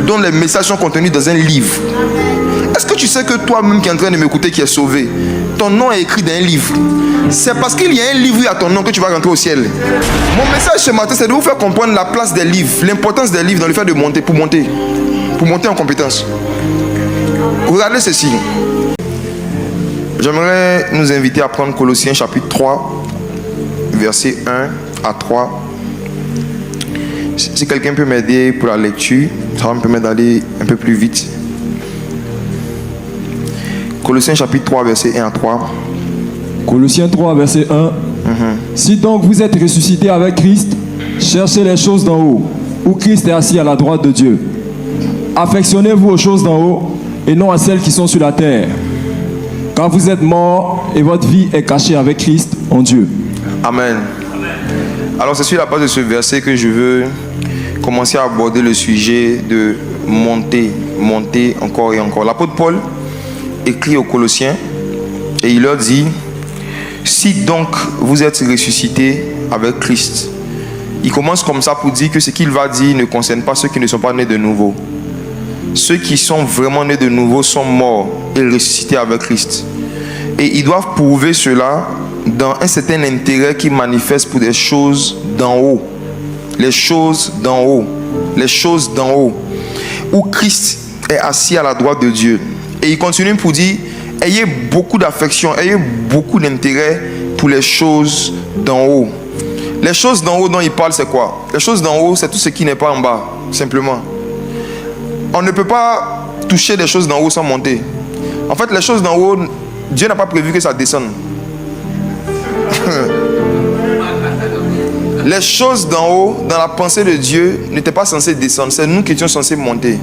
dont les messages sont contenus dans un livre. Est-ce que tu sais que toi-même qui es en train de m'écouter, qui est sauvé, ton nom est écrit dans un livre? C'est parce qu'il y a un livre à ton nom que tu vas rentrer au ciel. Mon message ce matin, c'est de vous faire comprendre la place des livres, l'importance des livres dans le fait de monter, pour monter en compétence. Regardez ceci. J'aimerais nous inviter à prendre Colossiens chapitre 3, versets 1 à 3. Si quelqu'un peut m'aider pour la lecture, ça va me permettre d'aller un peu plus vite. Colossiens chapitre 3, verset 1 à 3. Colossiens 3, verset 1. Si donc vous êtes ressuscités avec Christ, cherchez les choses d'en haut, où Christ est assis à la droite de Dieu. Affectionnez-vous aux choses d'en haut, et non à celles qui sont sur la terre. Car vous êtes morts, et votre vie est cachée avec Christ en Dieu. Amen. Alors c'est sur la base de ce verset que je veux commencer à aborder le sujet de monter encore et encore. L'apôtre Paul écrit aux Colossiens et il leur dit: si donc vous êtes ressuscités avec Christ. Il commence comme ça pour dire que ce qu'il va dire ne concerne pas ceux qui ne sont pas nés de nouveau. Ceux qui sont vraiment nés de nouveau sont morts et ressuscités avec Christ. Et ils doivent prouver cela dans un certain intérêt qui manifeste pour des choses d'en haut. Les choses d'en haut. Les choses d'en haut. Où Christ est assis à la droite de Dieu. Et il continue pour dire: ayez beaucoup d'affection, ayez beaucoup d'intérêt pour les choses d'en haut. Les choses d'en haut dont il parle, c'est quoi? Les choses d'en haut, c'est tout ce qui n'est pas en bas, simplement. On ne peut pas toucher des choses d'en haut sans monter. En fait, les choses d'en haut, Dieu n'a pas prévu que ça descende. Les choses d'en haut, dans la pensée de Dieu, n'étaient pas censées descendre. C'est nous qui étions censés monter.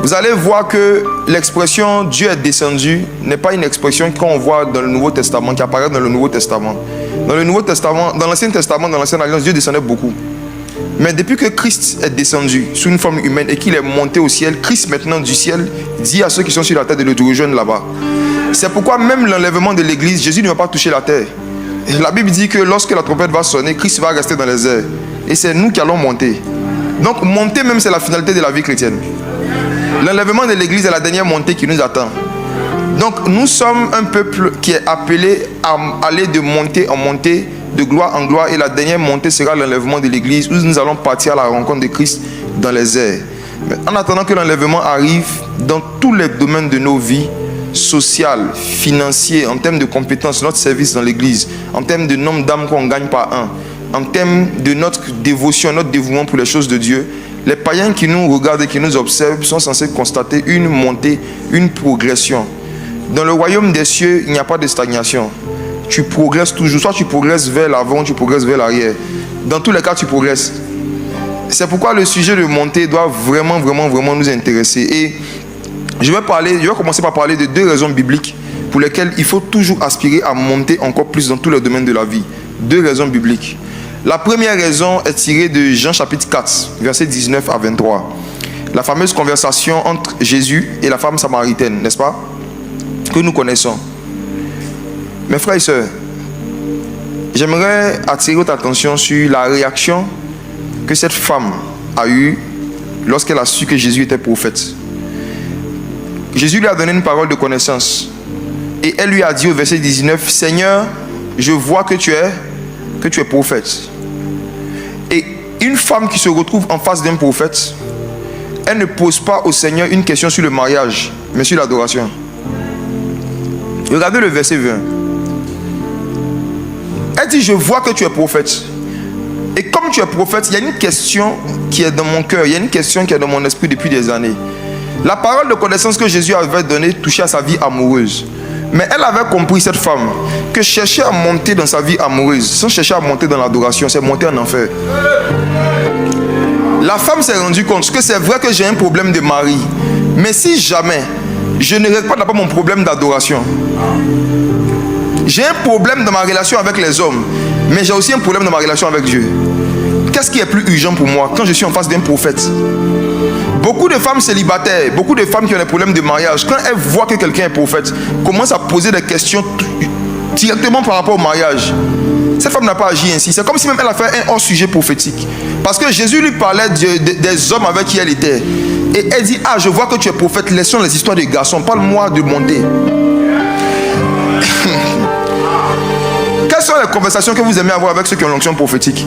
Vous allez voir que l'expression Dieu est descendu n'est pas une expression qu'on voit dans le Nouveau Testament, qui apparaît dans le Nouveau Testament. Dans le Nouveau Testament, dans l'Ancien Testament, dans l'Ancienne Alliance, Dieu descendait beaucoup. Mais depuis que Christ est descendu sous une forme humaine et qu'il est monté au ciel, Christ maintenant du ciel dit à ceux qui sont sur la terre de le rejoindre là-bas. C'est pourquoi même l'enlèvement de l'église, Jésus ne va pas toucher la terre. Et la Bible dit que lorsque la trompette va sonner, Christ va rester dans les airs. Et c'est nous qui allons monter. Donc monter même, c'est la finalité de la vie chrétienne. L'enlèvement de l'église est la dernière montée qui nous attend. Donc nous sommes un peuple qui est appelé à aller de montée en montée, de gloire en gloire. Et la dernière montée sera l'enlèvement de l'église, où nous allons partir à la rencontre de Christ dans les airs. Mais en attendant que l'enlèvement arrive, dans tous les domaines de nos vies, social, financier, en termes de compétences, notre service dans l'église, en termes de nombre d'âmes qu'on gagne par un, en termes de notre dévotion, notre dévouement pour les choses de Dieu, les païens qui nous regardent et qui nous observent sont censés constater une montée, une progression. Dans le royaume des cieux, il n'y a pas de stagnation. Tu progresses toujours, soit tu progresses vers l'avant, tu progresses vers l'arrière. Dans tous les cas, tu progresses. C'est pourquoi le sujet de montée doit vraiment nous intéresser. Et je vais commencer par parler de 2 raisons bibliques pour lesquelles il faut toujours aspirer à monter encore plus dans tous les domaines de la vie. 2 raisons bibliques. La première raison est tirée de Jean chapitre 4, versets 19 à 23. La fameuse conversation entre Jésus et la femme samaritaine, n'est-ce pas? Que nous connaissons. Mes frères et sœurs, j'aimerais attirer votre attention sur la réaction que cette femme a eue lorsqu'elle a su que Jésus était prophète. Jésus lui a donné une parole de connaissance. Et elle lui a dit au verset 19, Seigneur, je vois que tu es prophète. Et une femme qui se retrouve en face d'un prophète, elle ne pose pas au Seigneur une question sur le mariage, mais sur l'adoration. Regardez le verset 20. Elle dit, je vois que tu es prophète. Et comme tu es prophète, il y a une question qui est dans mon cœur, il y a une question qui est dans mon esprit depuis des années. La parole de connaissance que Jésus avait donnée touchait à sa vie amoureuse. Mais elle avait compris, cette femme, que chercher à monter dans sa vie amoureuse, sans chercher à monter dans l'adoration, c'est monter en enfer. La femme s'est rendue compte que c'est vrai que j'ai un problème de mari. Mais si jamais je ne règle pas d'abord mon problème d'adoration, j'ai un problème dans ma relation avec les hommes, mais j'ai aussi un problème dans ma relation avec Dieu. Qu'est-ce qui est plus urgent pour moi quand je suis en face d'un prophète? Beaucoup de femmes célibataires, beaucoup de femmes qui ont des problèmes de mariage, quand elles voient que quelqu'un est prophète, commencent à poser des questions directement par rapport au mariage. Cette femme n'a pas agi ainsi. C'est comme si même elle a fait un hors-sujet prophétique. Parce que Jésus lui parlait des hommes avec qui elle était. Et elle dit, ah, je vois que tu es prophète, laissons les histoires des garçons, parle-moi de monter. Quelles sont les conversations que vous aimez avoir avec ceux qui ont l'onction prophétique?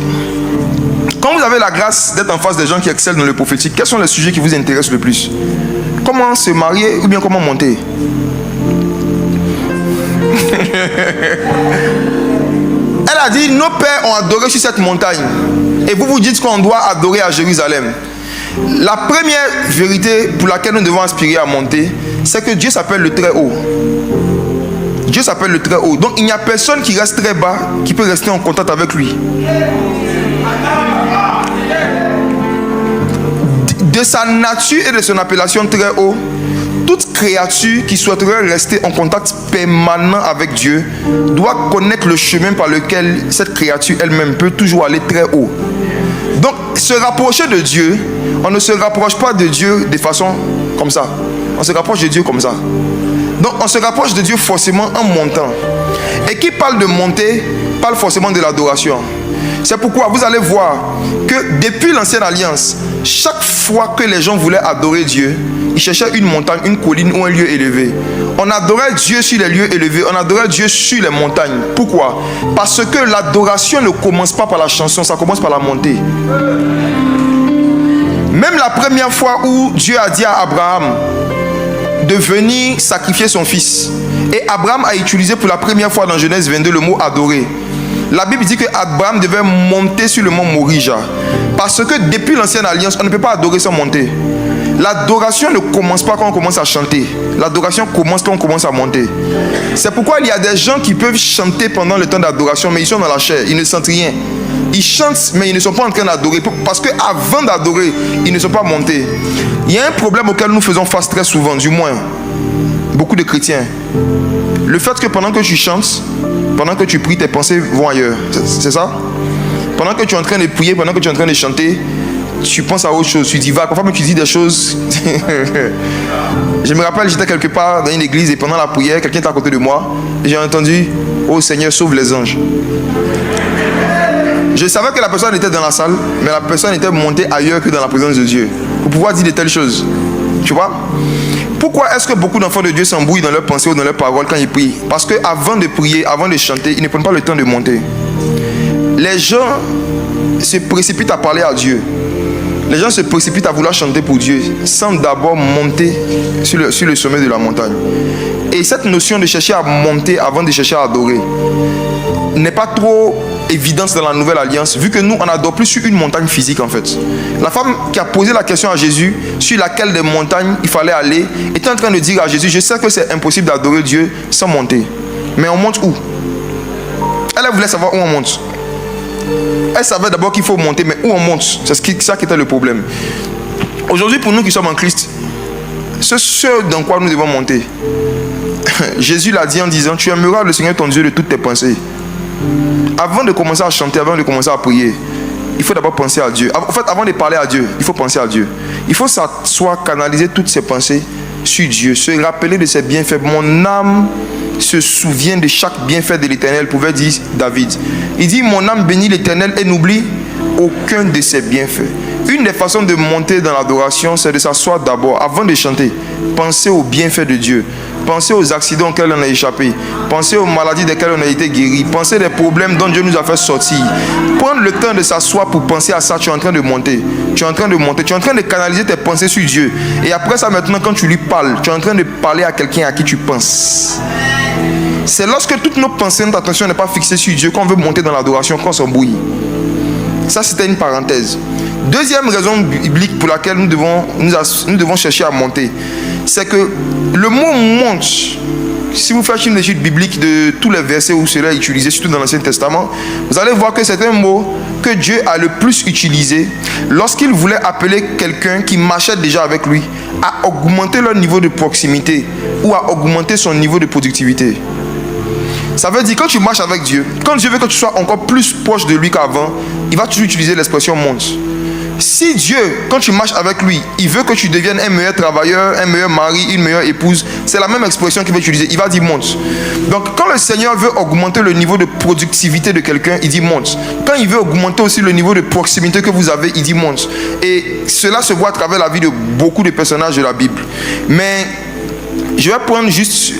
Quand vous avez la grâce d'être en face des gens qui excellent dans le prophétique, quels sont les sujets qui vous intéressent le plus? Comment se marier ou bien comment monter? Elle a dit, nos pères ont adoré sur cette montagne. Et vous vous dites qu'on doit adorer à Jérusalem. La première vérité pour laquelle nous devons aspirer à monter, c'est que Dieu s'appelle le très haut. Dieu s'appelle le très haut. Donc il n'y a personne qui reste très bas qui peut rester en contact avec lui. De sa nature et de son appellation très haut, toute créature qui souhaiterait rester en contact permanent avec Dieu doit connaître le chemin par lequel cette créature elle-même peut toujours aller très haut. Donc, se rapprocher de Dieu, on ne se rapproche pas de Dieu de façon comme ça. On se rapproche de Dieu comme ça. Donc, on se rapproche de Dieu forcément en montant. Et qui parle de monter, parle forcément de l'adoration. C'est pourquoi vous allez voir que depuis l'ancienne alliance, chaque fois que les gens voulaient adorer Dieu, ils cherchaient une montagne, une colline ou un lieu élevé. On adorait Dieu sur les lieux élevés, on adorait Dieu sur les montagnes. Pourquoi? Parce que l'adoration ne commence pas par la chanson, ça commence par la montée. Même la première fois où Dieu a dit à Abraham de venir sacrifier son fils, et Abraham a utilisé pour la première fois dans Genèse 22 le mot adorer. La Bible dit que Abraham devait monter sur le mont Morija. Parce que depuis l'ancienne alliance, on ne peut pas adorer sans monter. L'adoration ne commence pas quand on commence à chanter. L'adoration commence quand on commence à monter. C'est pourquoi il y a des gens qui peuvent chanter pendant le temps d'adoration, mais ils sont dans la chair, ils ne sentent rien. Ils chantent, mais ils ne sont pas en train d'adorer. Parce qu'avant d'adorer, ils ne sont pas montés. Il y a un problème auquel nous faisons face très souvent, du moins beaucoup de chrétiens. Le fait que pendant que tu chantes, pendant que tu pries, tes pensées vont ailleurs. C'est ça? Pendant que tu es en train de prier, pendant que tu es en train de chanter, tu penses à autre chose. Tu divagues. Parfois, tu dis des choses. Je me rappelle, j'étais quelque part dans une église et pendant la prière, quelqu'un était à côté de moi. Et j'ai entendu, oh Seigneur, sauve les anges. Je savais que la personne était dans la salle, mais la personne était montée ailleurs que dans la présence de Dieu. Pour pouvoir dire de telles choses. Tu vois? Pourquoi est-ce que beaucoup d'enfants de Dieu s'embrouillent dans leurs pensées ou dans leurs paroles quand ils prient? Parce qu'avant de prier, avant de chanter, ils ne prennent pas le temps de monter. Les gens se précipitent à parler à Dieu. Les gens se précipitent à vouloir chanter pour Dieu sans d'abord monter sur le sommet de la montagne. Et cette notion de chercher à monter avant de chercher à adorer n'est pas trop évidente dans la nouvelle alliance, vu que nous on n'adore plus sur une montagne physique en fait. La femme qui a posé la question à Jésus sur laquelle des montagnes il fallait aller était en train de dire à Jésus, je sais que c'est impossible d'adorer Dieu sans monter, mais on monte où? Elle voulait savoir où on monte. Elle savait d'abord qu'il faut monter, mais où on monte? C'est ça qui était le problème. Aujourd'hui, pour nous qui sommes en Christ, c'est ce dans quoi nous devons monter. Jésus l'a dit en disant, tu aimeras le Seigneur ton Dieu de toutes tes pensées. Avant de commencer à chanter, avant de commencer à prier, il faut d'abord penser à Dieu. En fait, avant de parler à Dieu, il faut penser à Dieu. Il faut s'asseoir, canaliser toutes ses pensées sur Dieu, se rappeler de ses bienfaits. Mon âme se souvient de chaque bienfait de l'Éternel, pouvait dire David. Il dit, mon âme bénit l'Éternel et n'oublie aucun de ses bienfaits. Une des façons de monter dans l'adoration, c'est de s'asseoir d'abord, avant de chanter, penser aux bienfaits de Dieu. Pensez aux accidents auxquels on a échappé. Pensez aux maladies desquelles on a été guéri. Pensez aux problèmes dont Dieu nous a fait sortir. Prendre le temps de s'asseoir pour penser à ça, tu es en train de monter. Tu es en train de monter. Tu es en train de canaliser tes pensées sur Dieu. Et après ça, maintenant, quand tu lui parles, tu es en train de parler à quelqu'un à qui tu penses. C'est lorsque toutes nos pensées, notre attention n'est pas fixée sur Dieu, qu'on veut monter dans l'adoration, qu'on s'embrouille. Ça, c'était une parenthèse. Deuxième raison biblique pour laquelle nous devons chercher à monter, c'est que le mot monte, si vous faites une étude biblique de tous les versets où cela est utilisé, surtout dans l'Ancien Testament, vous allez voir que c'est un mot que Dieu a le plus utilisé lorsqu'il voulait appeler quelqu'un qui marchait déjà avec lui à augmenter leur niveau de proximité ou à augmenter son niveau de productivité. Ça veut dire quand tu marches avec Dieu, quand Dieu veut que tu sois encore plus proche de lui qu'avant, il va toujours utiliser l'expression monte. Si Dieu, quand tu marches avec lui, il veut que tu deviennes un meilleur travailleur, un meilleur mari, une meilleure épouse, c'est la même expression qu'il va utiliser. Il va dire monte. Donc quand le Seigneur veut augmenter le niveau de productivité de quelqu'un, il dit monte. Quand il veut augmenter aussi le niveau de proximité que vous avez, il dit monte. Et cela se voit à travers la vie de beaucoup de personnages de la Bible. Mais je vais prendre juste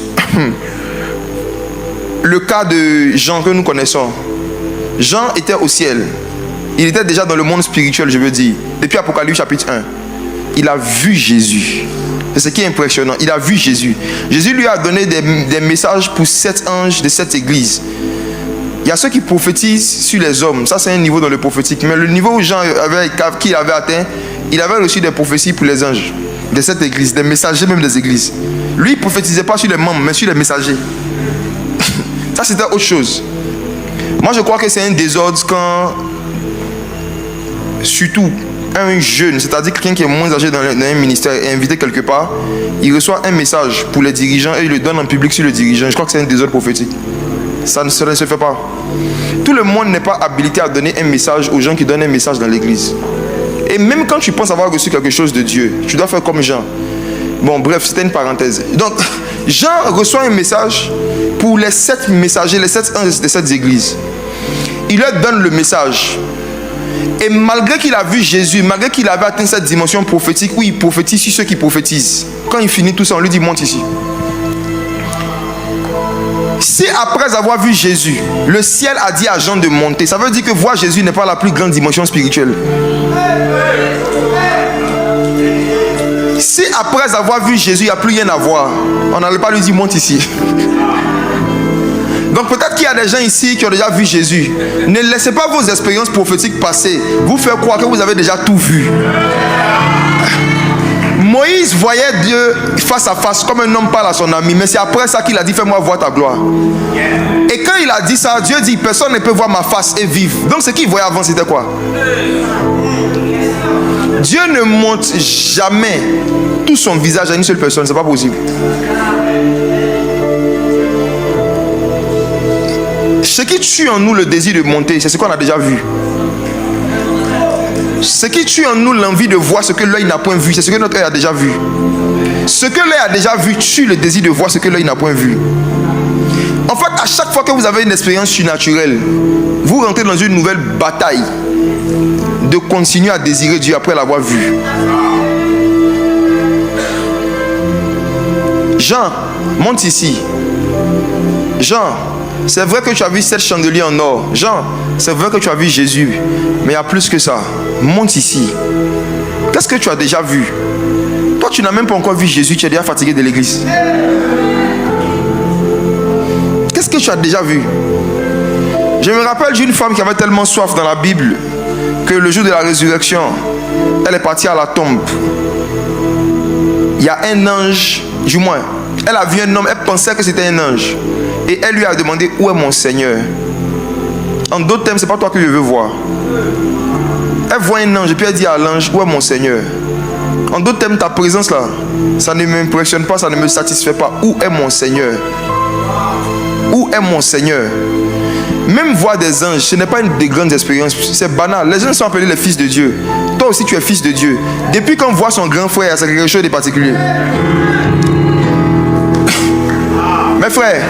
le cas de Jean que nous connaissons. Jean était au ciel. Il était déjà dans le monde spirituel, je veux dire. Depuis Apocalypse chapitre 1. Il a vu Jésus. C'est ce qui est impressionnant. Il a vu Jésus. Jésus lui a donné des messages pour 7 anges de 7 églises. Il y a ceux qui prophétisent sur les hommes. Ça, c'est un niveau dans le prophétique. Mais le niveau où Jean qu'il avait atteint, il avait reçu des prophéties pour les anges de cette église, des messagers même des églises. Lui, il ne prophétisait pas sur les membres, mais sur les messagers. Ça, c'était autre chose. Moi, je crois que c'est un désordre quand, surtout, un jeune, c'est-à-dire quelqu'un qui est moins âgé dans un ministère, est invité quelque part, il reçoit un message pour les dirigeants et il le donne en public sur le dirigeant. Je crois que c'est un désordre prophétique. Ça ne se fait pas. Tout le monde n'est pas habilité à donner un message aux gens qui donnent un message dans l'église. Et même quand tu penses avoir reçu quelque chose de Dieu, tu dois faire comme Jean. Bon, bref, c'était une parenthèse. Donc, Jean reçoit un message pour les 7 messagers, les 7 anges de cette église. Il leur donne le message. Et malgré qu'il a vu Jésus, malgré qu'il avait atteint cette dimension prophétique où il prophétise sur ceux qui prophétisent, quand il finit tout ça, on lui dit monte ici. Si après avoir vu Jésus, le ciel a dit à Jean de monter, ça veut dire que voir Jésus n'est pas la plus grande dimension spirituelle. Si après avoir vu Jésus, il n'y a plus rien à voir, on n'allait pas lui dire monte ici. Donc peut-être qu'il y a des gens ici qui ont déjà vu Jésus. Ne laissez pas vos expériences prophétiques passer, vous faire croire que vous avez déjà tout vu. Moïse voyait Dieu face à face comme un homme parle à son ami, mais c'est après ça qu'il a dit fais-moi voir ta gloire. Et quand il a dit ça, Dieu dit personne ne peut voir ma face et vivre. Donc ce qu'il voyait avant c'était quoi? Dieu ne montre jamais tout son visage à une seule personne, c'est pas possible. Ce qui tue en nous le désir de monter, c'est ce qu'on a déjà vu. Ce qui tue en nous l'envie de voir ce que l'œil n'a point vu, c'est ce que notre œil a déjà vu. Ce que l'œil a déjà vu tue le désir de voir ce que l'œil n'a point vu. En fait, à chaque fois que vous avez une expérience surnaturelle, vous rentrez dans une nouvelle bataille de continuer à désirer Dieu après l'avoir vu. Jean, monte ici. Jean, c'est vrai que tu as vu 7 chandeliers en or. Jean, c'est vrai que tu as vu Jésus. Mais il y a plus que ça. Monte ici. Qu'est-ce que tu as déjà vu? Toi, tu n'as même pas encore vu Jésus. Tu es déjà fatigué de l'église. Qu'est-ce que tu as déjà vu? Je me rappelle d'une femme qui avait tellement soif dans la Bible que le jour de la résurrection, elle est partie à la tombe. Il y a un ange, du moins, elle a vu un homme, elle pensait que c'était un ange. Et elle lui a demandé où est mon Seigneur. En d'autres termes, c'est pas toi que je veux voir. Elle voit un ange et puis elle dit à l'ange où est mon Seigneur. En d'autres termes, ta présence là, ça ne m'impressionne pas, ça ne me satisfait pas. Où est mon Seigneur? Où est mon Seigneur? Même voir des anges, ce n'est pas une des grandes expériences, c'est banal. Les gens sont appelés les fils de Dieu. Toi aussi tu es fils de Dieu. Depuis qu'on voit son grand frère, c'est quelque chose de particulier. Mes frères,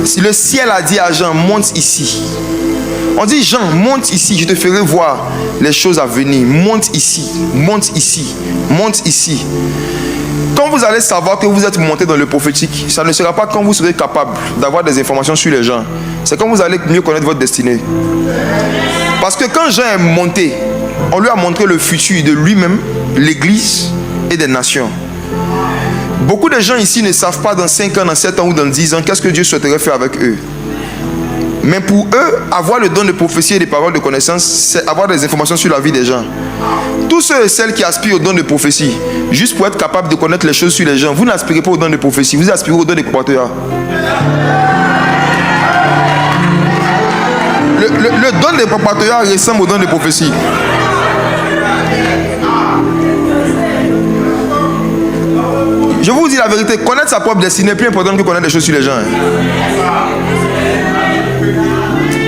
si le ciel a dit à Jean, monte ici. On dit Jean, monte ici, je te ferai voir les choses à venir. Monte ici, monte ici, monte ici. Quand vous allez savoir que vous êtes monté dans le prophétique, ça ne sera pas quand vous serez capable d'avoir des informations sur les gens. C'est quand vous allez mieux connaître votre destinée. Parce que quand Jean est monté, on lui a montré le futur de lui-même, l'église et des nations. Beaucoup de gens ici ne savent pas dans 5 ans, dans 7 ans ou dans 10 ans qu'est-ce que Dieu souhaiterait faire avec eux. Mais pour eux, avoir le don de prophétie et des paroles de connaissance, c'est avoir des informations sur la vie des gens. Tous ceux et celles qui aspirent au don de prophétie, juste pour être capable de connaître les choses sur les gens, vous n'aspirez pas au don de prophétie, vous aspirez au don de propriétaire. Le don de propriétaire ressemble au don de prophétie. Je vous dis la vérité, connaître sa propre destinée est plus important que connaître des choses sur les gens.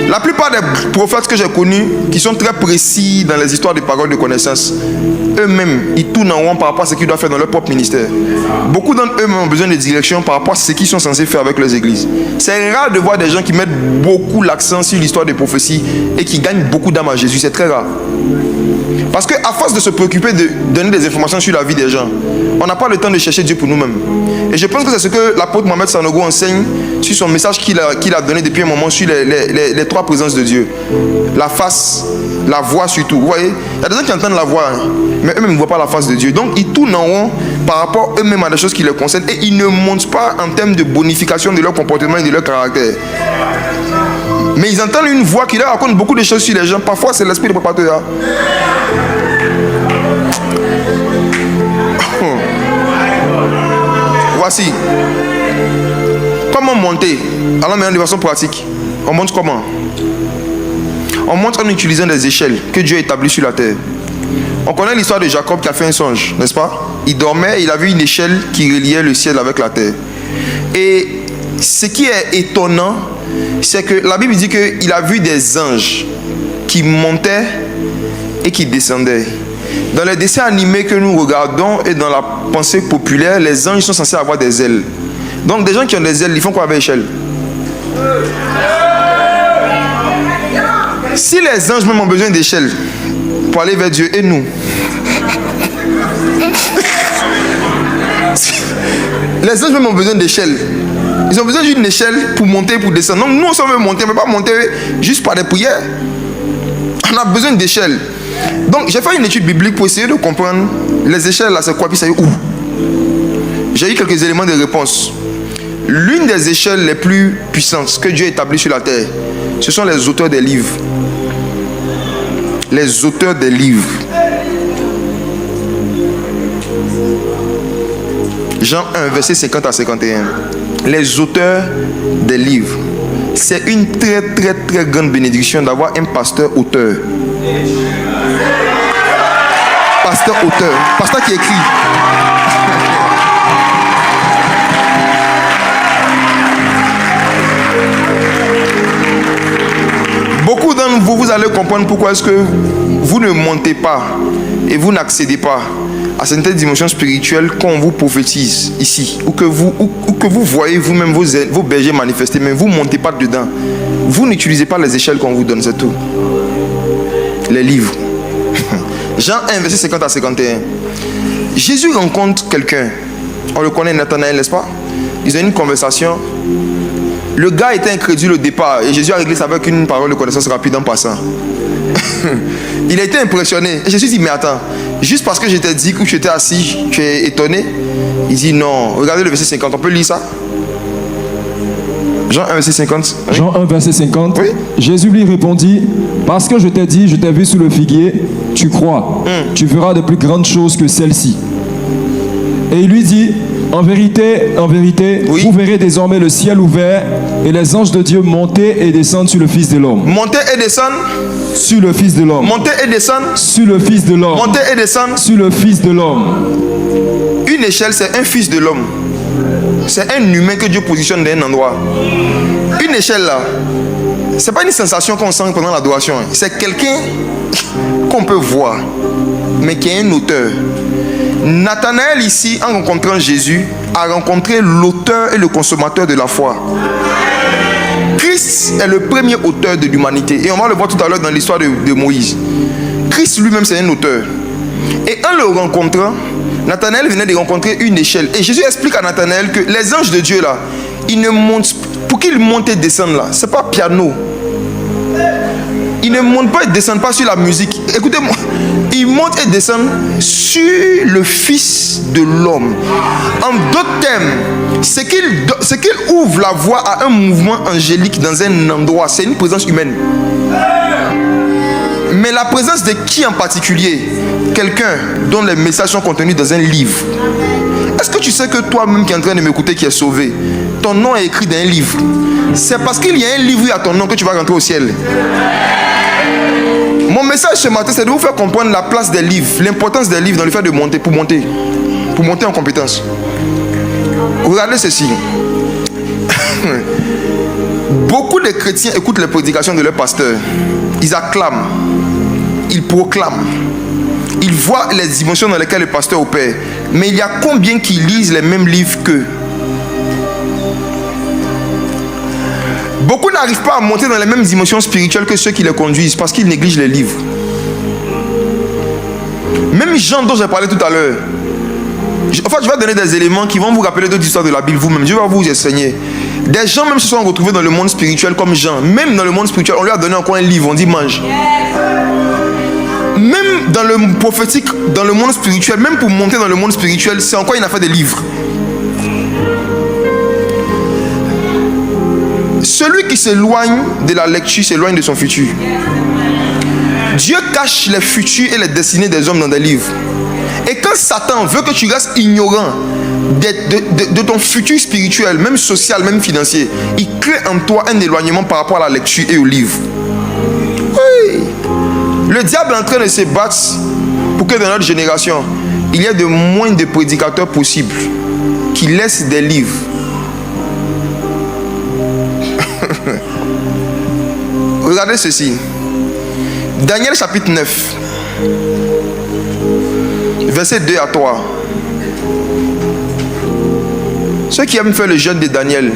La plupart plupart des prophètes que j'ai connus, qui sont très précis dans les histoires de paroles de connaissance, eux-mêmes, ils tournent en rond par rapport à ce qu'ils doivent faire dans leur propre ministère. Beaucoup d'entre eux ont besoin de direction par rapport à ce qu'ils sont censés faire avec leurs églises. C'est rare de voir des gens qui mettent beaucoup l'accent sur l'histoire des prophéties et qui gagnent beaucoup d'âmes à Jésus. C'est très rare. Parce qu'à force de se préoccuper de donner des informations sur la vie des gens, on n'a pas le temps de chercher Dieu pour nous-mêmes. Et je pense que c'est ce que l'apôtre Mohamed Sanogo enseigne sur son message qu'il a donné depuis un moment sur les trois présences de Dieu. La face, la voix surtout. Vous voyez, il y a des gens qui entendent la voix, mais eux-mêmes ne voient pas la face de Dieu. Donc ils tournent en rond par rapport eux-mêmes à des choses qui les concernent et ils ne montent pas en termes de bonification de leur comportement et de leur caractère. Mais ils entendent une voix qui leur raconte beaucoup de choses sur les gens. Parfois, c'est l'esprit de préparateur. Voici. Comment monter? Allons maintenant de façon pratique. On monte comment? On monte en utilisant des échelles que Dieu a établies sur la terre. On connaît l'histoire de Jacob qui a fait un songe, n'est-ce pas? Il dormait, il a vu une échelle qui reliait le ciel avec la terre. Et ce qui est étonnant, c'est que la Bible dit qu'il a vu des anges qui montaient et qui descendaient. Dans les dessins animés que nous regardons et dans la pensée populaire, les anges sont censés avoir des ailes. Donc des gens qui ont des ailes, ils font quoi avec l'échelle? Si les anges même ont besoin d'échelles pour aller vers Dieu, et nous? Les anges même ont besoin d'échelles. Ils ont besoin d'une échelle pour monter, pour descendre. Donc nous, on veut monter, mais pas monter juste par des prières. On a besoin d'échelles. Donc j'ai fait une étude biblique pour essayer de comprendre les échelles là, c'est quoi, puis c'est où. J'ai eu quelques éléments de réponse. L'une des échelles les plus puissantes que Dieu a établies sur la terre, ce sont les auteurs des livres. Les auteurs des livres. Jean 1, verset 50 à 51. Les auteurs des livres. C'est une très très très grande bénédiction d'avoir un pasteur auteur. Pasteur auteur. Pasteur qui écrit. Beaucoup d'entre vous, vous allez comprendre pourquoi est-ce que vous ne montez pas et vous n'accédez pas à certaines dimensions spirituelles qu'on vous prophétise ici, ou que vous voyez vous-même vos bergers manifester, mais vous ne montez pas dedans. Vous n'utilisez pas les échelles qu'on vous donne, c'est tout. Les livres. Jean 1, verset 50 à 51. Jésus rencontre quelqu'un. On le connaît, Nathanaël, n'est-ce pas? Ils ont une conversation. Le gars était incrédule au départ et Jésus a réglé ça avec une parole de connaissance rapide en passant. Il a été impressionné. Et Jésus dit, mais attends, juste parce que je t'ai dit que tu étais assis, tu es étonné? Il dit non. Regardez le verset 50, on peut lire ça? Jean 1, verset 50. Oui. Jean 1, verset 50. Oui. Jésus lui répondit, parce que je t'ai dit, je t'ai vu sous le figuier, tu crois. Tu feras de plus grandes choses que celles-ci. Et il lui dit, en vérité, oui, vous verrez désormais le ciel ouvert et les anges de Dieu monter et descendre sur le Fils de l'homme. Monter et descendre sur le Fils de l'homme. Monter et descendre sur le Fils de l'homme. Monter et descendre sur le Fils de l'homme. Une échelle, c'est un fils de l'homme. C'est un humain que Dieu positionne dans un endroit. Une échelle là, c'est pas une sensation qu'on sent pendant l'adoration. C'est quelqu'un qu'on peut voir, mais qui est un auteur. Nathanaël ici, en rencontrant Jésus, a rencontré l'auteur et le consommateur de la foi. Christ est le premier auteur de l'humanité. Et on va le voir tout à l'heure dans l'histoire de Moïse. Christ lui-même, c'est un auteur. Et en le rencontrant, Nathanaël venait de rencontrer une échelle. Et Jésus explique à Nathanaël que les anges de Dieu là, ils ne montent, pour qu'ils montent et descendent là, c'est pas piano. Ils ne montent pas et descendent pas sur la musique. Écoutez-moi, ils montent et descendent sur le Fils de l'homme. En d'autres termes, c'est qu'il ouvre la voie à un mouvement angélique dans un endroit. C'est une présence humaine. Mais la présence de qui en particulier? Quelqu'un dont les messages sont contenus dans un livre. Est-ce que tu sais que toi-même qui es en train de m'écouter, qui est sauvé, ton nom est écrit dans un livre? C'est parce qu'il y a un livre à ton nom que tu vas rentrer au ciel. Mon message ce matin, c'est de vous faire comprendre la place des livres, l'importance des livres dans le fait de monter, pour monter en compétence. Regardez ceci. Beaucoup de chrétiens écoutent les prédications de leur pasteur. Ils acclament, ils proclament, ils voient les dimensions dans lesquelles le pasteur opère. Mais il y a combien qui lisent les mêmes livres qu'eux? Beaucoup n'arrivent pas à monter dans les mêmes dimensions spirituelles que ceux qui les conduisent parce qu'ils négligent les livres. Même Jean dont j'ai parlé tout à l'heure. En fait, je vais donner des éléments qui vont vous rappeler d'autres histoires de la Bible vous-même. Dieu va vous enseigner. Des gens même se sont retrouvés dans le monde spirituel comme Jean. Même dans le monde spirituel, on lui a donné encore un livre, on dit mange. Même dans le prophétique, dans le monde spirituel, même pour monter dans le monde spirituel, c'est encore une affaire de livres. Celui qui s'éloigne de la lecture s'éloigne de son futur. Dieu cache les futurs et les destinées des hommes dans des livres. Et quand Satan veut que tu restes ignorant de ton futur spirituel, même social, même financier, il crée en toi un éloignement par rapport à la lecture et aux livres. Oui. Le diable est en train de se battre pour que dans notre génération, il y ait de moins de prédicateurs possibles qui laissent des livres. Regardez ceci. Daniel chapitre 9. Verset 2 à 3. Ceux qui aiment faire le jeûne de Daniel,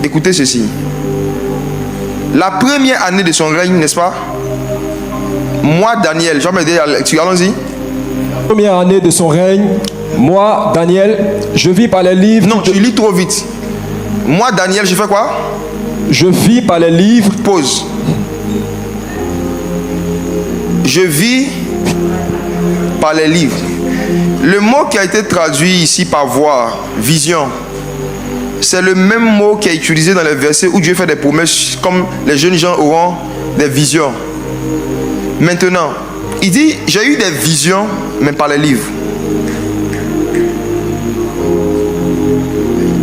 écoutez ceci. La première année de son règne, n'est-ce pas? Moi, Daniel, je vais m'aider à la lecture, allons-y. Première année de son règne, moi, Daniel, je vis par les livres... Non, tu lis trop vite. Moi, Daniel, je fais quoi? Je vis par les livres... Pause. Je vis par les livres. Le mot qui a été traduit ici par voir, vision, c'est le même mot qui est utilisé dans les versets où Dieu fait des promesses comme les jeunes gens auront des visions. Maintenant, il dit, j'ai eu des visions, mais par les livres.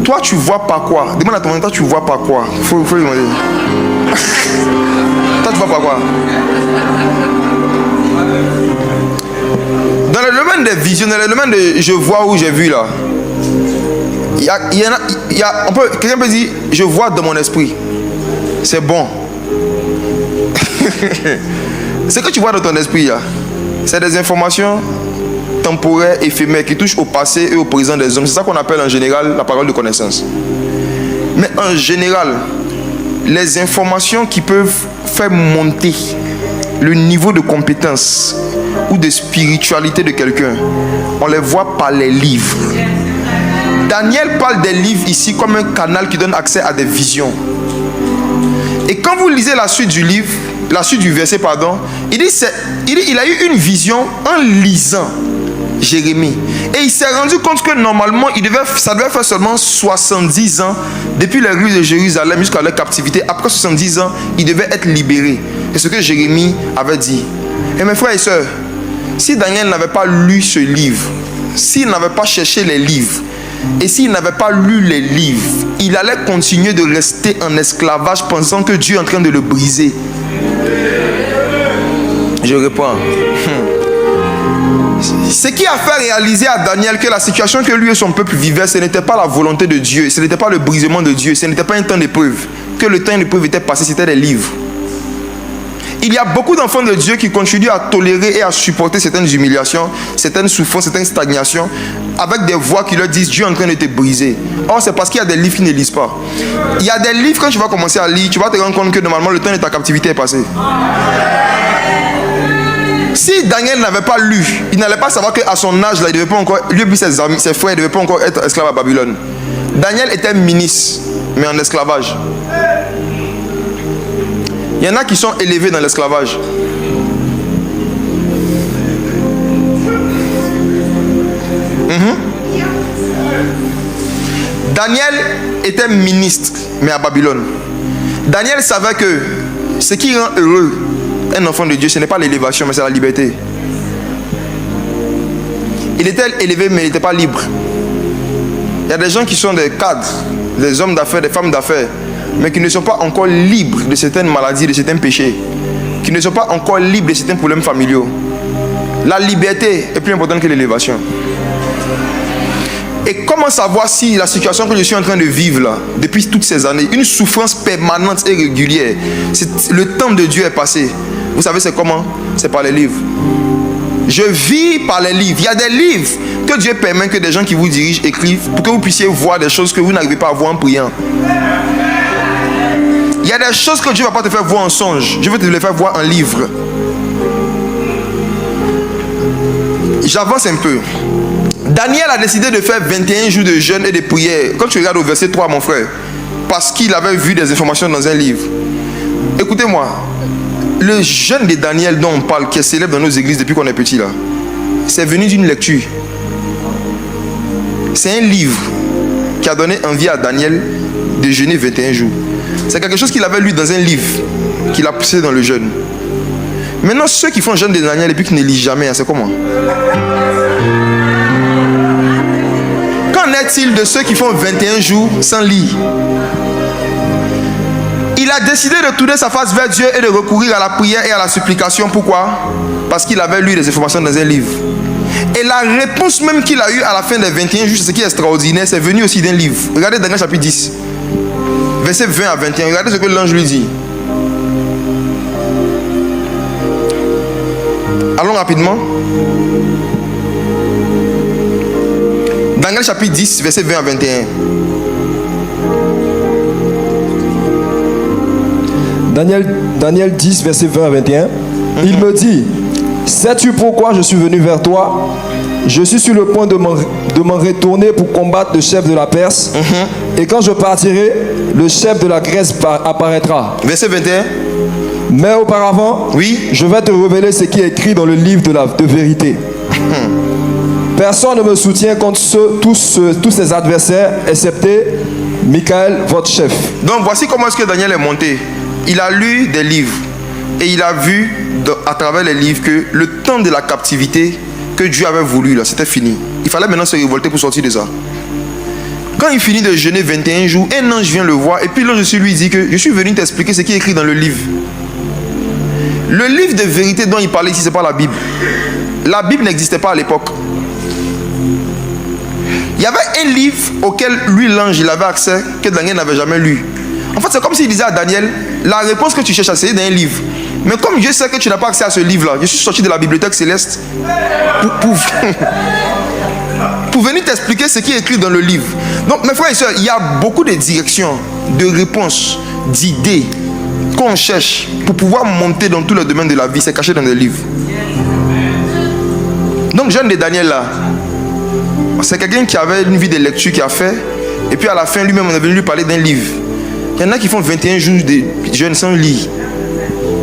Toi, tu vois pas quoi? Demande à ton mari, toi, tu vois pas quoi? Faut lui demander. Toi, tu vois pas quoi? Dans le domaine des visions, dans le domaine de je vois où j'ai vu là, quelqu'un peut dire je vois dans mon esprit. C'est bon. Ce que tu vois dans ton esprit là, c'est des informations temporaires, éphémères qui touchent au passé et au présent des hommes. C'est ça qu'on appelle en général la parole de connaissance. Mais en général, les informations qui peuvent faire monter le niveau de compétence ou de spiritualité de quelqu'un, on les voit par les livres. Daniel parle des livres ici comme un canal qui donne accès à des visions. Et quand vous lisez la suite du livre, la suite du verset, pardon, il dit il a eu une vision en lisant Jérémie. Et il s'est rendu compte que normalement, ça devait faire seulement 70 ans depuis les rues de Jérusalem jusqu'à leur captivité. Après 70 ans, il devait être libéré. C'est ce que Jérémie avait dit. Et mes frères et sœurs, si Daniel n'avait pas lu ce livre, s'il n'avait pas cherché les livres, et s'il n'avait pas lu les livres, il allait continuer de rester en esclavage pensant que Dieu est en train de le briser. Je réponds. Ce qui a fait réaliser à Daniel que la situation que lui et son peuple vivaient, ce n'était pas la volonté de Dieu, ce n'était pas le brisement de Dieu, ce n'était pas un temps d'épreuve. Que le temps d'épreuve était passé, c'était des livres. Il y a beaucoup d'enfants de Dieu qui continuent à tolérer et à supporter certaines humiliations, certaines souffrances, certaines stagnations, avec des voix qui leur disent Dieu est en train de te briser. Or, c'est parce qu'il y a des livres qui ne lisent pas. Il y a des livres, quand tu vas commencer à lire, tu vas te rendre compte que normalement le temps de ta captivité est passé. Si Daniel n'avait pas lu, il n'allait pas savoir qu'à son âge, là, il devait pas encore, lui et ses amis, ses frères, il ne devait pas encore être esclave à Babylone. Daniel était ministre, mais en esclavage. Il y en a qui sont élevés dans l'esclavage. Daniel était ministre, mais à Babylone. Daniel savait que ce qui rend heureux un enfant de Dieu, ce n'est pas l'élévation, mais c'est la liberté. Il était élevé, mais il n'était pas libre. Il y a des gens qui sont des cadres, des hommes d'affaires, des femmes d'affaires, mais qui ne sont pas encore libres de certaines maladies, de certains péchés, qui ne sont pas encore libres de certains problèmes familiaux. La liberté est plus importante que l'élévation. Et comment savoir si la situation que je suis en train de vivre là, depuis toutes ces années, une souffrance permanente et régulière, le temps de Dieu est passé. Vous savez c'est comment? C'est par les livres. Je vis par les livres. Il y a des livres que Dieu permet que des gens qui vous dirigent écrivent pour que vous puissiez voir des choses que vous n'arrivez pas à voir en priant. Il y a des choses que Dieu ne va pas te faire voir en songe. Dieu veut te les faire voir en livre. J'avance un peu. Daniel a décidé de faire 21 jours de jeûne et de prière. Quand tu regardes au verset 3, mon frère, parce qu'il avait vu des informations dans un livre. Écoutez-moi, le jeûne de Daniel dont on parle, qui est célèbre dans nos églises depuis qu'on est petit là, c'est venu d'une lecture. C'est un livre qui a donné envie à Daniel de jeûner 21 jours. C'est quelque chose qu'il avait lu dans un livre, qu'il a poussé dans le jeûne. Maintenant, ceux qui font jeûne de Daniel et puis qui ne lisent jamais, c'est comment? Qu'en est-il de ceux qui font 21 jours sans lire? Il a décidé de tourner sa face vers Dieu et de recourir à la prière et à la supplication. Pourquoi? Parce qu'il avait lu les informations dans un livre. Et la réponse même qu'il a eue à la fin des 21 jours, c'est ce qui est extraordinaire, c'est venu aussi d'un livre. Regardez Daniel chapitre 10, verset 20 à 21. Regardez ce que l'ange lui dit. Allons rapidement. Daniel chapitre 10, verset 20 à 21. Daniel 10, verset 20 à 21. Il me dit, sais-tu pourquoi je suis venu vers toi? Je suis sur le point de m'en retourner pour combattre le chef de la Perse. Et quand je partirai, le chef de la Grèce apparaîtra. Verset 21. Mais auparavant, oui, je vais te révéler ce qui est écrit dans le livre de vérité. Personne ne me soutient contre tous ses adversaires, excepté Michael, votre chef. Donc voici comment est-ce que Daniel est monté. Il a lu des livres et il a vu à travers les livres que le temps de la captivité que Dieu avait voulu, là, c'était fini. Il fallait maintenant se révolter pour sortir de ça. Quand il finit de jeûner 21 jours, un ange vient le voir et puis l'ange lui dit que je suis venu t'expliquer ce qui est écrit dans le livre. Le livre de vérité dont il parlait ici, ce n'est pas la Bible. La Bible n'existait pas à l'époque. Il y avait un livre auquel lui, l'ange, il avait accès que Daniel n'avait jamais lu. En fait, c'est comme s'il disait à Daniel, la réponse que tu cherches, c'est dans un livre. Mais comme Dieu sait que tu n'as pas accès à ce livre-là, je suis sorti de la bibliothèque céleste pour venir t'expliquer ce qui est écrit dans le livre. Donc, mes frères et sœurs, il y a beaucoup de directions, de réponses, d'idées qu'on cherche pour pouvoir monter dans tous les domaines de la vie. C'est caché dans des livres. Donc, jeune de Daniel là, c'est quelqu'un qui avait une vie de lecture qui a fait, et puis à la fin lui-même on est venu lui parler d'un livre. Il y en a qui font 21 jours de jeûne sans lire.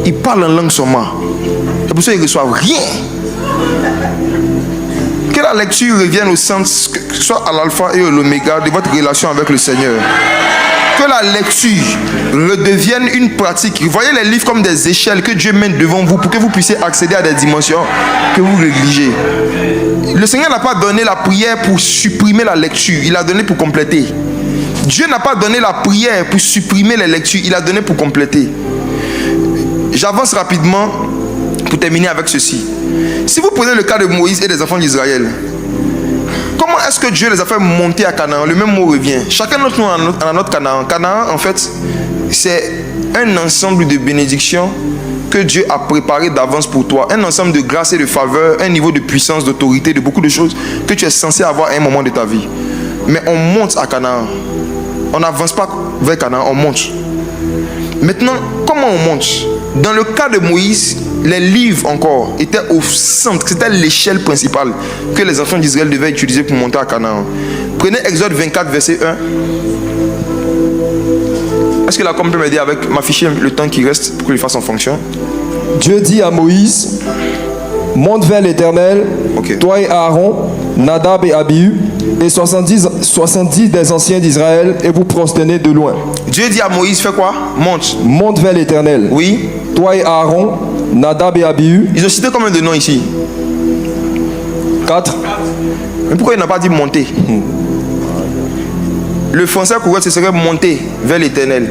Ils parlent en langue seulement. C'est pour ça qu'ils ne reçoivent rien. Que la lecture revienne au centre, soit à l'alpha et à l'oméga de votre relation avec le Seigneur. Que la lecture redevienne une pratique. Voyez les livres comme des échelles que Dieu met devant vous pour que vous puissiez accéder à des dimensions que vous négligez. Le Seigneur n'a pas donné la prière pour supprimer la lecture, il a donné pour compléter. Dieu n'a pas donné la prière pour supprimer les lectures, il a donné pour compléter. J'avance rapidement pour terminer avec ceci. Si vous prenez le cas de Moïse et des enfants d'Israël, comment est-ce que Dieu les a fait monter à Canaan? Le même mot revient. Chacun d'entre nous a notre Canaan. Canaan, en fait, c'est un ensemble de bénédictions que Dieu a préparé d'avance pour toi. Un ensemble de grâce et de faveur, un niveau de puissance, d'autorité, de beaucoup de choses que tu es censé avoir à un moment de ta vie. Mais on monte à Canaan. On n'avance pas vers Canaan, on monte. Maintenant, comment on monte? Dans le cas de Moïse, les livres encore étaient au centre. C'était l'échelle principale que les enfants d'Israël devaient utiliser pour monter à Canaan. Prenez Exode 24, verset 1. Est-ce que la com peut m'aider avec m'afficher le temps qui reste pour qu'il fasse en fonction? Dieu dit à Moïse, monte vers l'Éternel, toi et Aaron, Nadab et Abihu, et 70 des anciens d'Israël, et vous prosternez de loin. Dieu dit à Moïse, fais quoi? Monte. Monte vers l'Éternel. Oui. Toi et Aaron, Nadab et Abihu. Ils ont cité combien de noms ici? 4. Mais pourquoi il n'a pas dit monter? Le français courant, ce serait monter vers l'Éternel.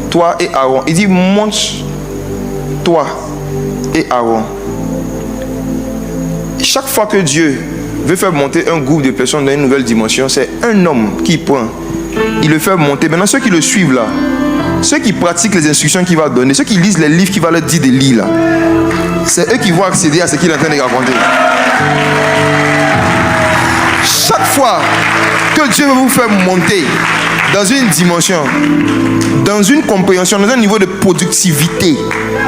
Toi et Aaron. Il dit monte, toi et Aaron. Chaque fois que Dieu veut faire monter un groupe de personnes dans une nouvelle dimension, c'est un homme qui prend, il le fait monter. Maintenant, ceux qui le suivent là, ceux qui pratiquent les instructions qu'il va donner, ceux qui lisent les livres qu'il va leur dire de lire là, c'est eux qui vont accéder à ce qu'il est en train de raconter. Chaque fois que Dieu veut vous faire monter dans une dimension, dans une compréhension, dans un niveau de productivité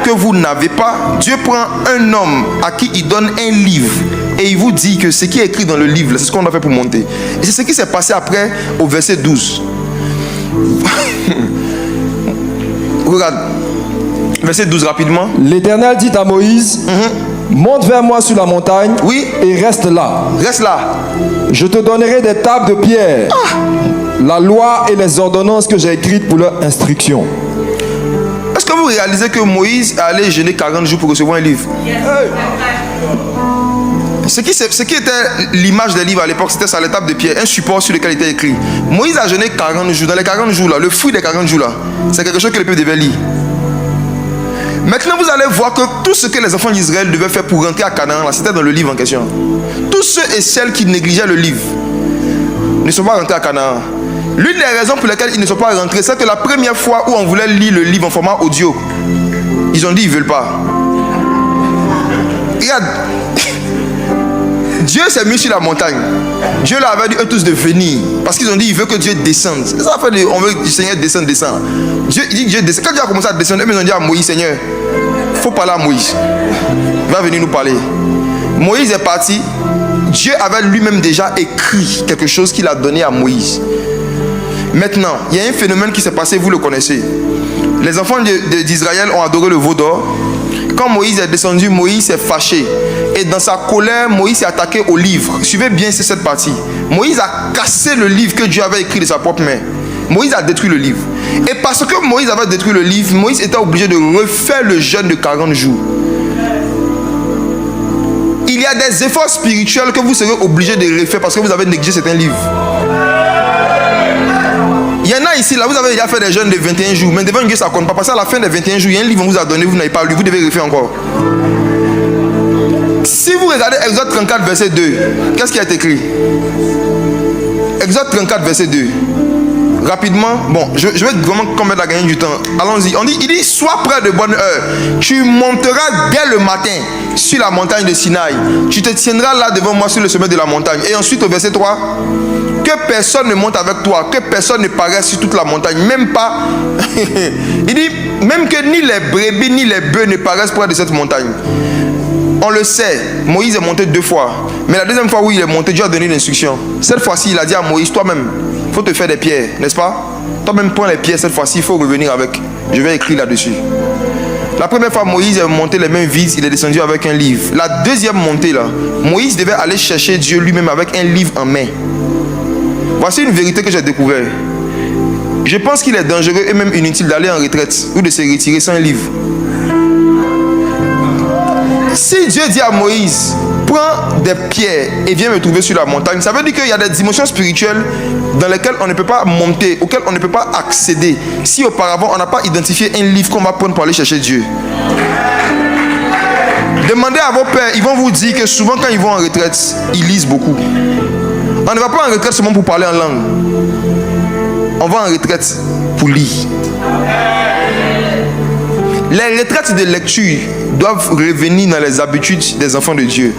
que vous n'avez pas, Dieu prend un homme à qui il donne un livre et il vous dit que ce qui est écrit dans le livre, c'est ce qu'on doit faire pour monter. Et c'est ce qui s'est passé après au verset 12. Regarde, verset 12 rapidement. L'Éternel dit à Moïse, monte vers moi sur la montagne, oui, et reste là. Reste là. Je te donnerai des tables de pierre, la loi et les ordonnances que j'ai écrites pour leur instruction. Est-ce que vous réalisez que Moïse est allé jeûner 40 jours pour recevoir un livre? Ce qui était l'image des livres à l'époque, c'était ça, les tables de pierre, un support sur lequel il était écrit. Moïse a jeûné 40 jours. Dans les 40 jours là, le fruit des 40 jours là, c'est quelque chose que le peuple devait lire. Maintenant, vous allez voir que tout ce que les enfants d'Israël devaient faire pour rentrer à Canaan, là, c'était dans le livre en question. Tous ceux et celles qui négligeaient le livre ne sont pas rentrés à Canaan. L'une des raisons pour lesquelles ils ne sont pas rentrés, c'est que la première fois où on voulait lire le livre en format audio, ils ont dit ils ne veulent pas. Regarde, Dieu s'est mis sur la montagne. Dieu leur avait dit eux tous de venir. Parce qu'ils ont dit il veut que Dieu descende. C'est ça fait on veut que le Seigneur descende. Dieu dit Dieu descend. Quand Dieu a commencé à descendre, eux ils ont dit à Moïse, Seigneur, il faut parler à Moïse. Il va venir nous parler. Moïse est parti. Dieu avait lui-même déjà écrit quelque chose qu'il a donné à Moïse. Maintenant, il y a un phénomène qui s'est passé, vous le connaissez. Les enfants d'Israël ont adoré le veau d'or. Quand Moïse est descendu, Moïse s'est fâché. Et dans sa colère, Moïse s'est attaqué au livre. Suivez bien cette partie. Moïse a cassé le livre que Dieu avait écrit de sa propre main. Moïse a détruit le livre. Et parce que Moïse avait détruit le livre, Moïse était obligé de refaire le jeûne de 40 jours. Il y a des efforts spirituels que vous serez obligé de refaire parce que vous avez négligé certains livres. Il y en a ici, là, vous avez déjà fait des jeûnes de 21 jours, mais devant Dieu, ça ne compte pas. Parce qu'à la fin des 21 jours, il y a un livre qu'on vous a donné, vous n'avez pas lu, vous devez refaire encore. Si vous regardez Exode 34, verset 2, qu'est-ce qui est écrit? Exode 34, verset 2. Rapidement, bon, je vais vraiment commettre à gagner du temps. Allons-y. Il dit, sois prêt de bonne heure. Tu monteras dès le matin sur la montagne de Sinaï. Tu te tiendras là devant moi sur le sommet de la montagne. Et ensuite, au verset 3, que personne ne monte avec toi, que personne ne paraisse sur toute la montagne, même pas. Il dit, même que ni les brebis ni les bœufs ne paraissent près de cette montagne. On le sait, Moïse est monté 2 fois. Mais la deuxième fois où il est monté, Dieu a donné l'instruction. Cette fois-ci, il a dit à Moïse, toi-même, il faut te faire des pierres, n'est-ce pas? Toi-même, prends les pierres cette fois-ci, il faut revenir avec. Je vais écrire là-dessus. La première fois, Moïse est monté les mains vides, il est descendu avec un livre. La deuxième montée, là, Moïse devait aller chercher Dieu lui-même avec un livre en main. Voici une vérité que j'ai découverte. Je pense qu'il est dangereux et même inutile d'aller en retraite ou de se retirer sans un livre. Si Dieu dit à Moïse, prends des pierres et viens me trouver sur la montagne, ça veut dire qu'il y a des dimensions spirituelles dans lesquelles on ne peut pas monter, auxquelles on ne peut pas accéder, si auparavant on n'a pas identifié un livre qu'on va prendre pour aller chercher Dieu. Demandez à vos pères, ils vont vous dire que souvent quand ils vont en retraite, ils lisent beaucoup. On ne va pas en retraite seulement pour parler en langue. On va en retraite pour lire. Les retraites de lecture doivent revenir dans les habitudes des enfants de Dieu.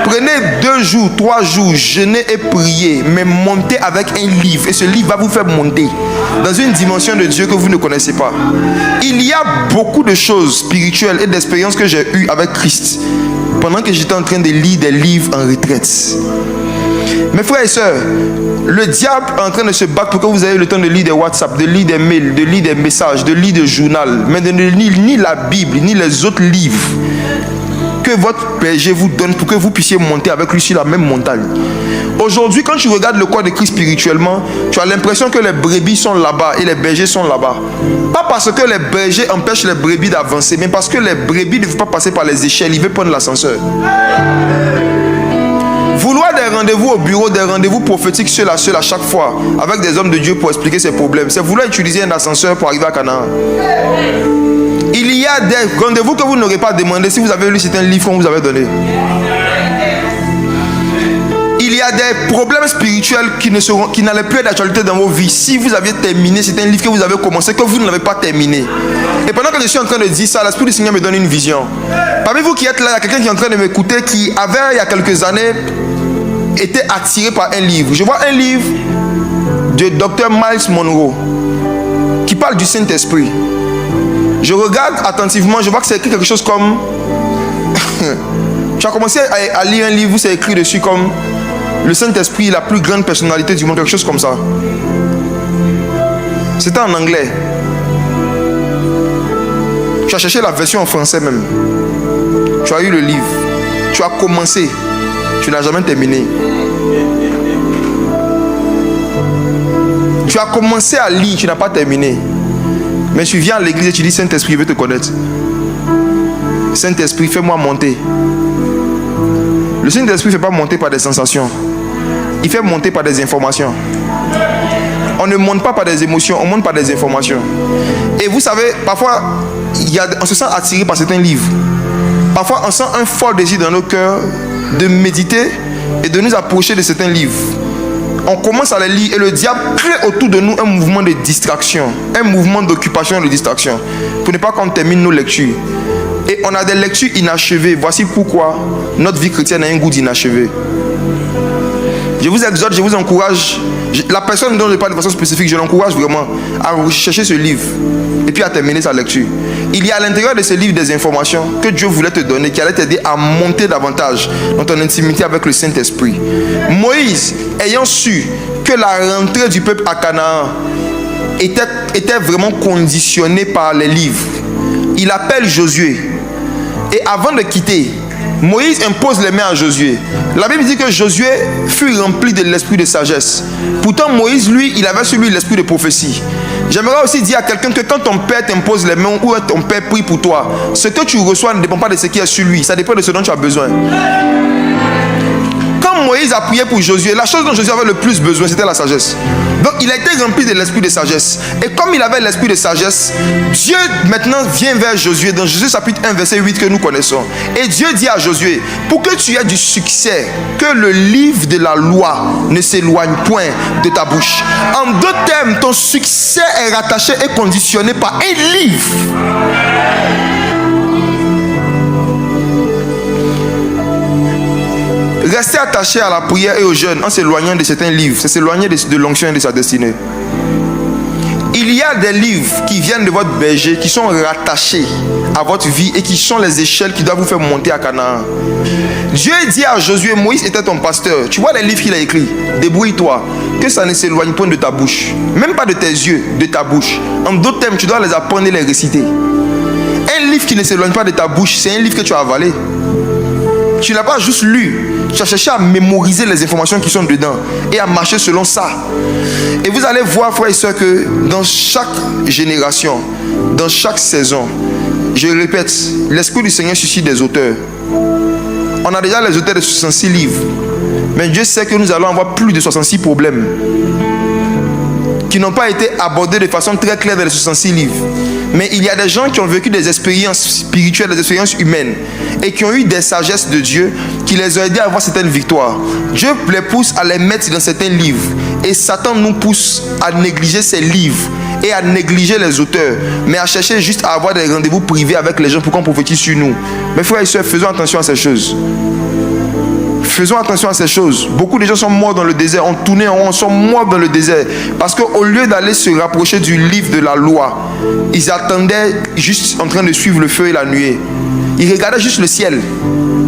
Prenez 2 jours, 3 jours, jeûnez et priez, mais montez avec un livre. Et ce livre va vous faire monter dans une dimension de Dieu que vous ne connaissez pas. Il y a beaucoup de choses spirituelles et d'expériences que j'ai eues avec Christ pendant que j'étais en train de lire des livres en retraite. Mes frères et sœurs, le diable est en train de se battre pour que vous ayez le temps de lire des WhatsApp, de lire des mails, de lire des messages, de lire des journaux, mais de ne lire ni la Bible, ni les autres livres que votre berger vous donne pour que vous puissiez monter avec lui sur la même montagne. Aujourd'hui, quand tu regardes le corps de Christ spirituellement, tu as l'impression que les brebis sont là-bas et les bergers sont là-bas. Pas parce que les bergers empêchent les brebis d'avancer, mais parce que les brebis ne veulent pas passer par les échelles, ils veulent prendre l'ascenseur. Vouloir des rendez-vous au bureau, des rendez-vous prophétiques seul à chaque fois, avec des hommes de Dieu pour expliquer ses problèmes, c'est vouloir utiliser un ascenseur pour arriver à Canaan. Il y a des rendez-vous que vous n'aurez pas demandé si vous avez lu certains livres qu'on vous avait donné. y a des problèmes spirituels qui n'allaient plus être d'actualité dans vos vies si vous aviez terminé. C'est un livre que vous avez commencé, que vous ne l'avez pas terminé. Et pendant que je suis en train de dire ça, l'Esprit du Seigneur me donne une vision. Parmi vous qui êtes là, il y a quelqu'un qui est en train de m'écouter qui avait, il y a quelques années, été attiré par un livre. Je vois un livre de Dr. Miles Monroe qui parle du Saint-Esprit. Je regarde attentivement, je vois que c'est écrit quelque chose comme... Tu as commencé à lire un livre où c'est écrit dessus comme le Saint-Esprit, la plus grande personnalité du monde, quelque chose comme ça. C'était en anglais. Tu as cherché la version en français même. Tu as eu le livre. Tu as commencé. Tu n'as jamais terminé. Tu as commencé à lire, tu n'as pas terminé. Mais tu viens à l'église et tu dis Saint-Esprit, je veux te connaître. Saint-Esprit, fais-moi monter. Le Saint-Esprit ne fait pas monter par des sensations. Il fait monter par des informations. On ne monte pas par des émotions, on monte par des informations. Et vous savez, parfois, on se sent attiré par certains livres. Parfois, on sent un fort désir dans nos cœurs de méditer et de nous approcher de certains livres. On commence à les lire et le diable crée autour de nous un mouvement de distraction, un mouvement d'occupation et de distraction, pour ne pas qu'on termine nos lectures. Et on a des lectures inachevées. Voici pourquoi notre vie chrétienne a un goût d'inachevé. Je vous exhorte, je vous encourage. La personne dont je parle de façon spécifique, je l'encourage vraiment à rechercher ce livre et puis à terminer sa lecture. Il y a à l'intérieur de ce livre des informations que Dieu voulait te donner, qui allaient t'aider à monter davantage dans ton intimité avec le Saint-Esprit. Moïse, ayant su que la rentrée du peuple à Canaan était vraiment conditionnée par les livres, il appelle Josué. Et avant de quitter, Moïse impose les mains à Josué. La Bible dit que Josué fut rempli de l'esprit de sagesse. Pourtant, Moïse, lui, il avait sur lui l'esprit de prophétie. J'aimerais aussi dire à quelqu'un que quand ton père t'impose les mains ou ton père prie pour toi, ce que tu reçois ne dépend pas de ce qui est sur lui, ça dépend de ce dont tu as besoin. Quand Moïse a prié pour Josué, la chose dont Josué avait le plus besoin, c'était la sagesse. Donc il a été rempli de l'esprit de sagesse. Et comme il avait l'esprit de sagesse, Dieu maintenant vient vers Josué dans Josué chapitre 1 verset 8 que nous connaissons. Et Dieu dit à Josué, pour que tu aies du succès, que le livre de la loi ne s'éloigne point de ta bouche. En d'autres termes, ton succès est rattaché et conditionné par un livre. Rester attaché à la prière et au jeûne en s'éloignant de certains livres, c'est s'éloigner de l'onction et de sa destinée. Il y a des livres qui viennent de votre berger, qui sont rattachés à votre vie et qui sont les échelles qui doivent vous faire monter à Canaan. Dieu dit à Josué, Moïse était ton pasteur. Tu vois les livres qu'il a écrits. Débrouille-toi, que ça ne s'éloigne point de ta bouche. Même pas de tes yeux, de ta bouche. En d'autres termes, tu dois les apprendre et les réciter. Un livre qui ne s'éloigne pas de ta bouche, c'est un livre que tu as avalé. Tu n'as pas juste lu, tu as cherché à mémoriser les informations qui sont dedans et à marcher selon ça. Et vous allez voir, frères et sœurs, que dans chaque génération, dans chaque saison, je répète, l'Esprit du Seigneur suscite des auteurs. On a déjà les auteurs de 66 livres, mais Dieu sait que nous allons avoir plus de 66 problèmes qui n'ont pas été abordés de façon très claire dans les 66 livres. Mais il y a des gens qui ont vécu des expériences spirituelles, des expériences humaines et qui ont eu des sagesses de Dieu qui les ont aidés à avoir certaines victoires. Dieu les pousse à les mettre dans certains livres et Satan nous pousse à négliger ces livres et à négliger les auteurs, mais à chercher juste à avoir des rendez-vous privés avec les gens pour qu'on prophétise sur nous. Mes frères et sœurs, faisons attention à ces choses. Faisons attention à ces choses. Beaucoup de gens sont morts dans le désert, ont tourné en rond, sont morts dans le désert. Parce qu'au lieu d'aller se rapprocher du livre de la loi, ils attendaient juste en train de suivre le feu et la nuée. Ils regardaient juste le ciel.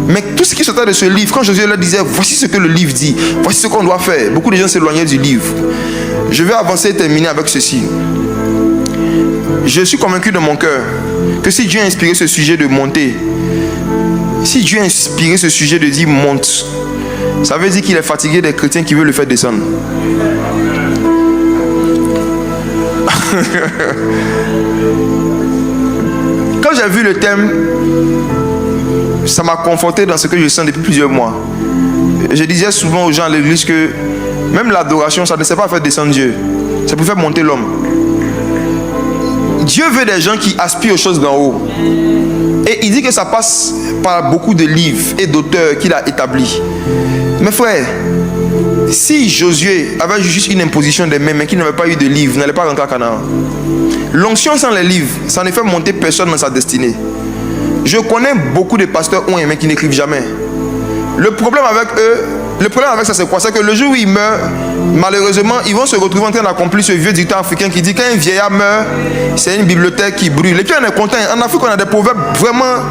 Mais tout ce qui sortait de ce livre, quand Jésus leur disait, voici ce que le livre dit, voici ce qu'on doit faire, beaucoup de gens s'éloignaient du livre. Je vais avancer et terminer avec ceci. Je suis convaincu de mon cœur que si Dieu a inspiré ce sujet de monter, si Dieu a inspiré ce sujet de dire monte, ça veut dire qu'il est fatigué des chrétiens qui veulent le faire descendre. Quand j'ai vu le thème, ça m'a conforté dans ce que je sens depuis plusieurs mois. Je disais souvent aux gens à l'église que même l'adoration, ça ne sert pas à faire descendre Dieu, c'est pour faire monter l'homme. Dieu veut des gens qui aspirent aux choses d'en haut. Et il dit que ça passe par beaucoup de livres et d'auteurs qu'il a établis. Mes frères, si Josué avait juste une imposition des mains, mais qu'il n'avait pas eu de livre, il n'allait pas rentrer à Canaan. L'onction sans les livres, ça ne fait monter personne dans sa destinée. Je connais beaucoup de pasteurs mais qui n'écrivent jamais. Le problème avec eux, le problème avec ça, c'est quoi? C'est que le jour où ils meurent, malheureusement, ils vont se retrouver en train d'accomplir ce vieux dictat africain qui dit qu'un vieillard meurt, c'est une bibliothèque qui brûle. Et puis on est content. En Afrique, on a des proverbes vraiment...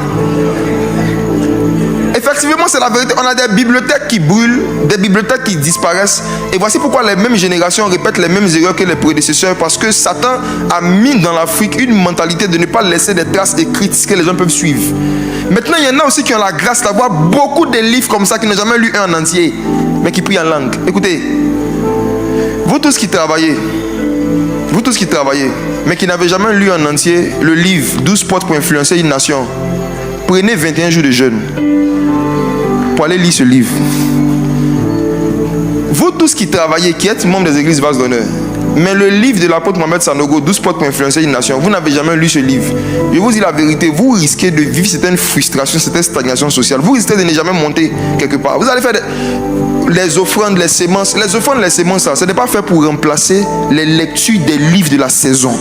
Effectivement, c'est la vérité. On a des bibliothèques qui brûlent, des bibliothèques qui disparaissent. Et voici pourquoi les mêmes générations répètent les mêmes erreurs que les prédécesseurs. Parce que Satan a mis dans l'Afrique une mentalité de ne pas laisser des traces écrites que les gens peuvent suivre. Maintenant, il y en a aussi qui ont la grâce d'avoir beaucoup de livres comme ça, qui n'ont jamais lu un en entier, mais qui prient en langue. Écoutez, vous tous qui travaillez, mais qui n'avez jamais lu en entier le livre 12 portes pour influencer une nation, prenez 21 jours de jeûne pour aller lire ce livre. Vous tous qui travaillez, qui êtes membres des églises Vase d'honneur, mais le livre de l'apôtre Mohamed Sanogo, 12 portes pour influencer une nation, vous n'avez jamais lu ce livre. Je vous dis la vérité, vous risquez de vivre certaines frustrations, certaines stagnations sociales. Vous risquez de ne jamais monter quelque part. Vous allez faire les offrandes, les sémences. Les offrandes, les sémences, ce n'est pas fait pour remplacer les lectures des livres de la saison.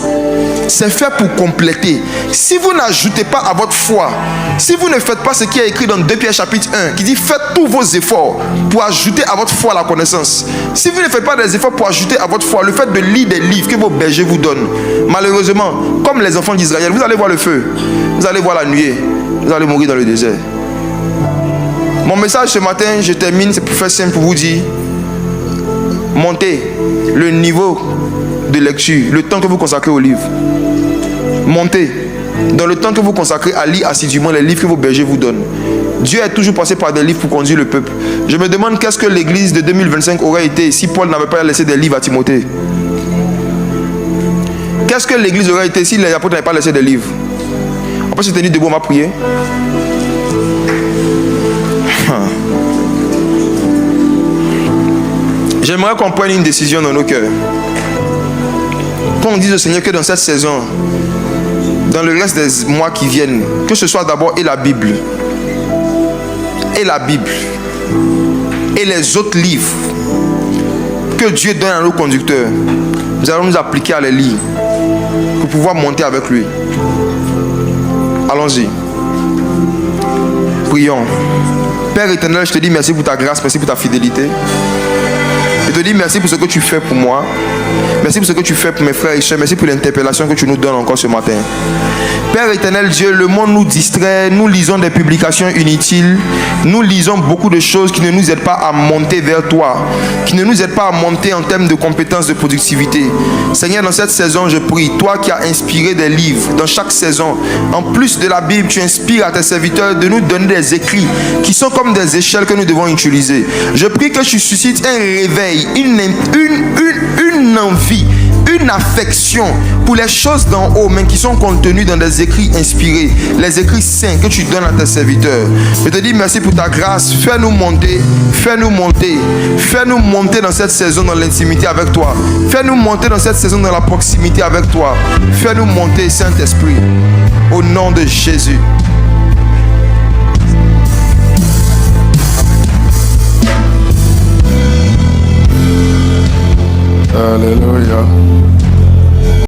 C'est fait pour compléter. Si vous n'ajoutez pas à votre foi, si vous ne faites pas ce qui est écrit dans 2 Pierre chapitre 1, qui dit faites tous vos efforts pour ajouter à votre foi la connaissance. Si vous ne faites pas des efforts pour ajouter à votre foi le fait de lire des livres que vos bergers vous donnent, malheureusement, comme les enfants d'Israël, vous allez voir le feu, vous allez voir la nuée, vous allez mourir dans le désert. Mon message ce matin, je termine, c'est pour faire simple, pour vous dire, montez le niveau de lecture, le temps que vous consacrez au livre. Montez dans le temps que vous consacrez à lire assidûment les livres que vos bergers vous donnent. Dieu est toujours passé par des livres pour conduire le peuple. Je me demande qu'est-ce que l'église de 2025 aurait été si Paul n'avait pas laissé des livres à Timothée. Qu'est-ce que l'église aurait été si les apôtres n'avaient pas laissé des livres? On peut se tenir debout, on va prier. J'aimerais qu'on prenne une décision dans nos cœurs. Qu'on dise au Seigneur que dans cette saison, dans le reste des mois qui viennent, que ce soit d'abord et la Bible, et les autres livres que Dieu donne à nos conducteurs, nous allons nous appliquer à les lire pour pouvoir monter avec lui. Allons-y. Prions. Père éternel, je te dis merci pour ta grâce, merci pour ta fidélité. Je te dis merci pour ce que tu fais pour moi. Merci pour ce que tu fais pour mes frères et soeurs. Merci pour l'interpellation que tu nous donnes encore ce matin. Père éternel Dieu, le monde nous distrait. Nous lisons des publications inutiles. Nous lisons beaucoup de choses qui ne nous aident pas à monter vers toi. Qui ne nous aident pas à monter en termes de compétences, de productivité. Seigneur, dans cette saison, je prie, toi qui as inspiré des livres dans chaque saison, en plus de la Bible, tu inspires à tes serviteurs de nous donner des écrits qui sont comme des échelles que nous devons utiliser. Je prie que tu suscites un réveil, une envie, une affection pour les choses d'en haut, mais qui sont contenues dans des écrits inspirés, les écrits saints que tu donnes à tes serviteurs. Je te dis merci pour ta grâce. Fais-nous monter, fais-nous monter, fais-nous monter dans cette saison dans l'intimité avec toi. Fais-nous monter dans cette saison dans la proximité avec toi. Fais-nous monter, Saint-Esprit, au nom de Jésus.